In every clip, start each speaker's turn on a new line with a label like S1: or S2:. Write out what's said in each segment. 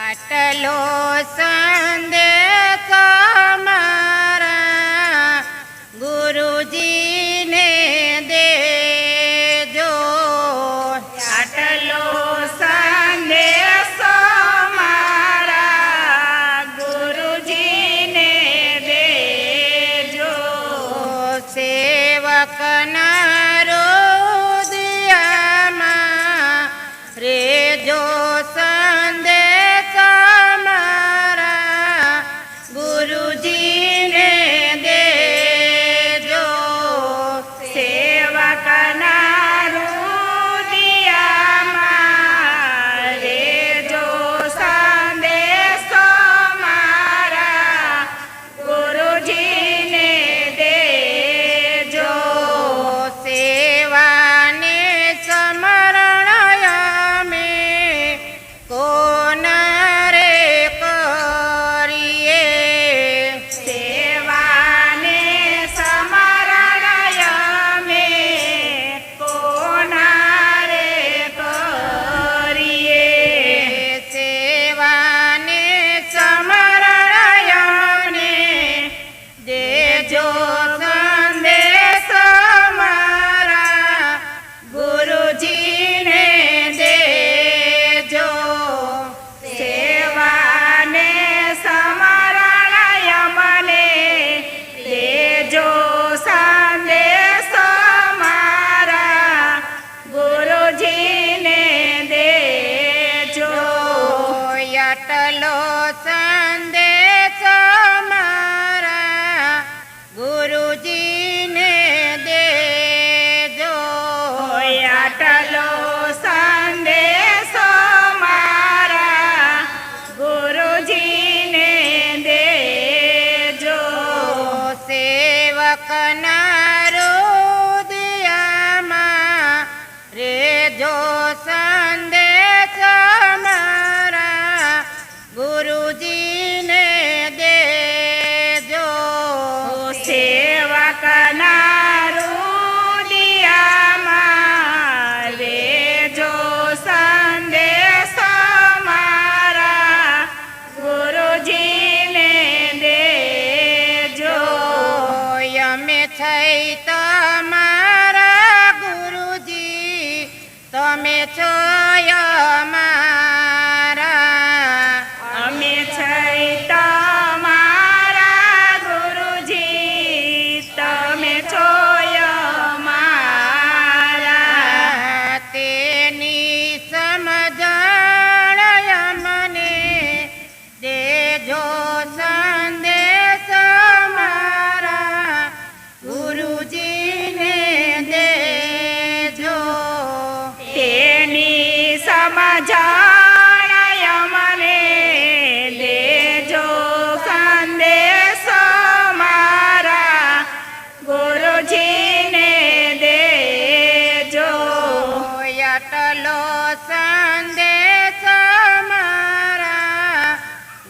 S1: આટલો સંદેશ મારા ગુરુજીને દેજો.
S2: આટલો સંદેશ મારા ગુરુજીને દેજો.
S1: સેવકના હૃદયમાં રેજો સંદેશ મારા ગુરુજીને દેજો.
S2: સેવકના હૃદયમાં રેજો સંદેશ મારા ગુરુજીને દેજો.
S1: સેવાને સમરણ અમે કોન રે કરીએ.
S2: સેવાને સમરણ અમે કોના રે કરીએ.
S1: સેવાને સમરણ અમને દેજો સંદેશ મારા ગુરુજીને દેજો.
S2: સેવાને સમરણ મને દેજો સંદેશ મારા ગુરુજીને દેજો.
S1: આટલો સંદેશ મારા ગુરુજીને દેજો.
S2: આટલો સંદેશ મારા ગુરુજીને દેજો.
S1: સેવકના હૃદયમાં રેજો સંદેશ મારા ગુરુજીને દેજો.
S2: સેવકના હૃદયમાં રેજો સંદેશ મારા ગુરુજીને દેજો.
S1: અમે થઈ તમારા ગુરુજી, તમે છો અમારા.
S2: અમે છે તમારા ગુરુજી, તમે છો અમારા.
S1: તેની સમજણ અમને દેજો સંદેશ મારા ગુરુજીને દેજો.
S2: તેની સમજણ અમને દેજો સંદેશ મારા ગુરુજીને દેજો.
S1: આટલો સંદેશ મારા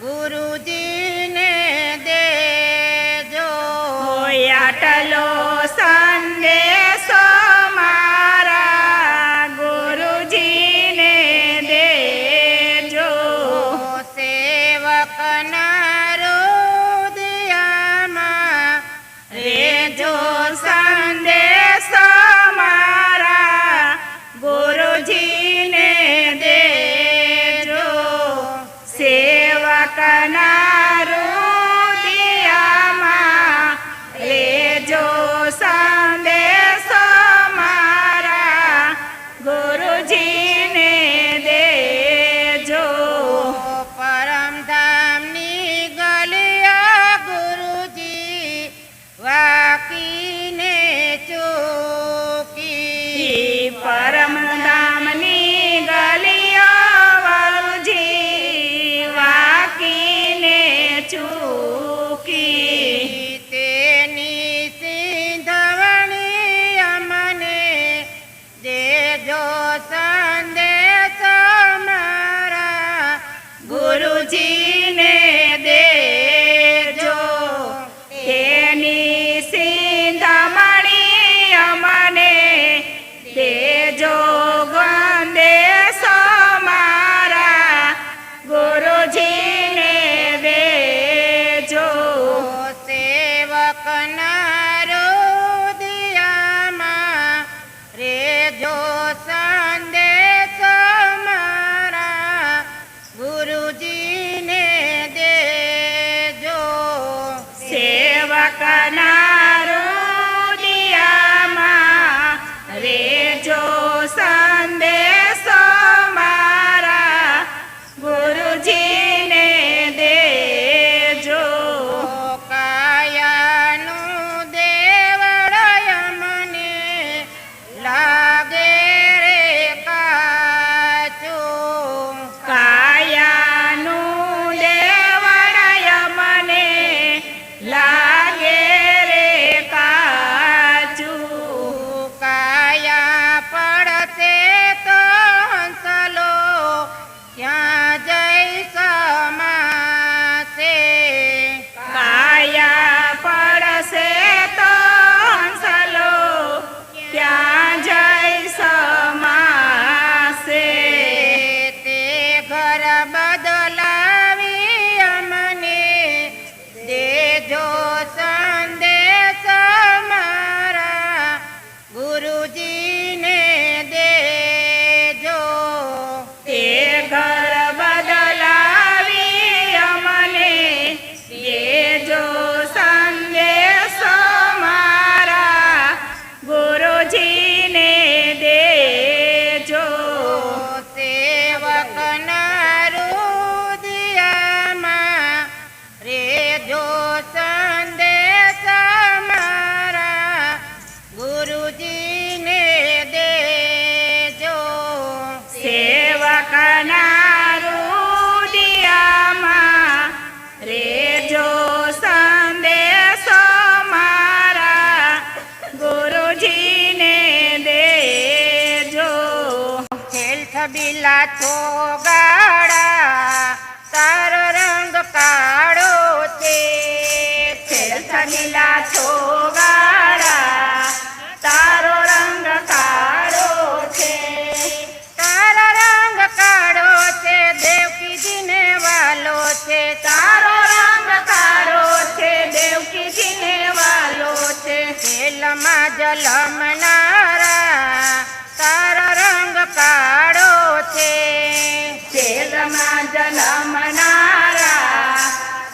S1: ગુરુજીને દેજો.
S2: આટલો સંદેશ મારા ગુરુજીને દેજો.
S1: સેવકના હૃદયમાં
S2: રેજો સંદેશ મારા ગુરુજીને દેજો. સેવકના હૃદયમાં રેજો સંદેશ મારા ગુરુજીને દેજો.
S1: પરમધામની ગલિયા ગુરુજી વાકીને ચોકી.
S2: પરમધામની ગલીઓ ગુરુજી વાકીને રુદિયામાં રેજો સંદેશો મારા ગુરુજીને દેજો.
S1: કાયાનું દેવળય મને લાગે રે કાચું.
S2: કાયાનું દેવળય મને લાગે રે કાચું.
S1: કાયા પડશે તો હંસલો ત્યાં જઈ સમાશે.
S2: કાયા પડશે તો હંસલો ત્યાં જઈ સમાશે.
S1: તે ઘર બદલાવી અમને દેજો સંદેશ મારા ગુરુજીને દેજો.
S2: તે ઘર બદલાવી અમને દેજો સંદેશો મારા ગુરુજીને દેજો.
S1: સેવકના રુદિયામાં રેજો સંદેશ મારા ગુરુજીને દેજો.
S2: સેવકના રુદિયામાં રેજો સંદેશો મારા ગુરુજીને દેજો.
S1: ખેલ છબીલા છોગાડા તારો રંગ કાળો છે.
S2: છેલ્છબીલા છોગાડા તારો રંગ કાળો છે.
S1: તારો રંગ કાળો છે દેવકીજીને વાલો છે.
S2: તારો રંગ કાળો છે દેવકીજીને વાલો છે.
S1: ખેલમાં જલમનારા તારો રંગ કાળો છે.
S2: જેલમાં જન્મનારા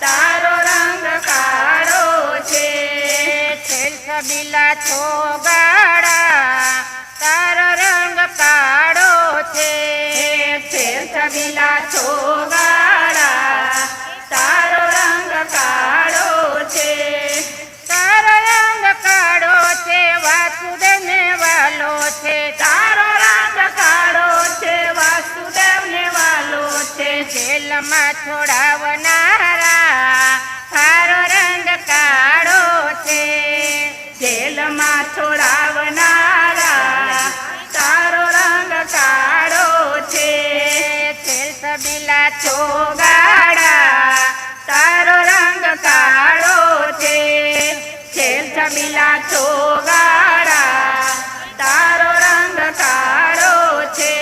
S2: તારો રંગ કાળો છે.
S1: ખેલ છબીલા છોગાડા તારો રંગ કાળો છે.
S2: છેલ્છબીલા છોગાડા તારો રંગ કાળો છે.
S1: તારો રંગ કાળો છે વાસુદેવને વાલો છે.
S2: તારો રંગ કાળો છે વાસુદેવને વાલો છે.
S1: જેલમાં છોડાવનારા તારો રંગ કાળો છે.
S2: જેલમાં છોડાવનારા તારો રંગ કાળો છે.
S1: ખેલ છબીલા
S2: છોગાડા તારો રંગ કાળો છે. છેલ્છબીલા છોગાડા તારો રંગ કાળો છે.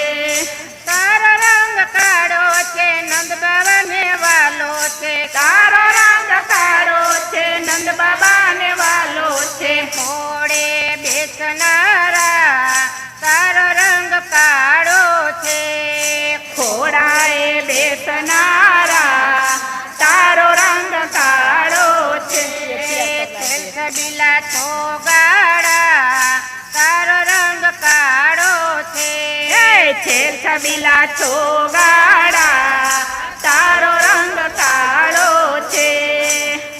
S1: તારો રંગ કાળો છે નંદ બાબાને વાલો છે.
S2: તારો રંગ કાળો છે નંદ બાબાને વાલો છે.
S1: ઘોડે બેસનારા તારો રંગ કાળો છે.
S2: ખોડાએ બેસનારા તારો રંગ કાળો છે.
S1: ખેલ છબીલા છોગાડા તારો રંગ કાળો છે.
S2: છેલ્છબીલા છોગાડા તારો રંગ કાળો છે.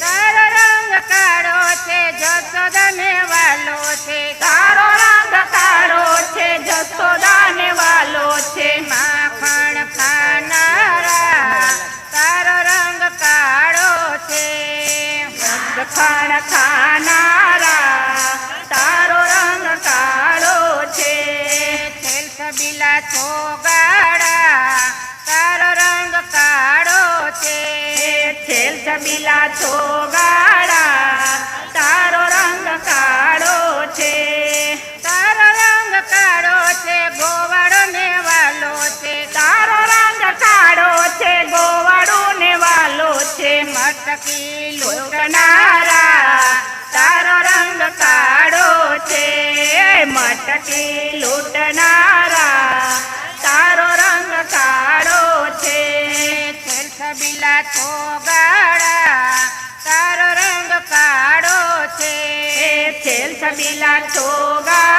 S1: તારો રંગ કાળો છે જસોદાને વાલો છે.
S2: તારો રંગ કાળો છે જસોદાને વાલો છે.
S1: માખણ ખાનારા તારો રંગ કાળો છે.
S2: મખણ ખાનારા તારો રંગ કાળો છે.
S1: ખેલ છબીલા છોગાડા તારો રંગ કાળો છે.
S2: છેલ્છબીલા છોગાડા તારો રંગ કાળો છે.
S1: તારો રંગ કાળો છે ગોવાળો ને વાલો છે.
S2: તારો રંગ કાળો છે ગોવાળો ને વાલો છે.
S1: મટકી
S2: લૂંટનારા તારો રંગ કાળો છે. મટકી લૂંટનારા તારો રંગ કાળો છે.
S1: છબીલા છોગાડા તારો રંગ કાળો
S2: છબીલા છોગા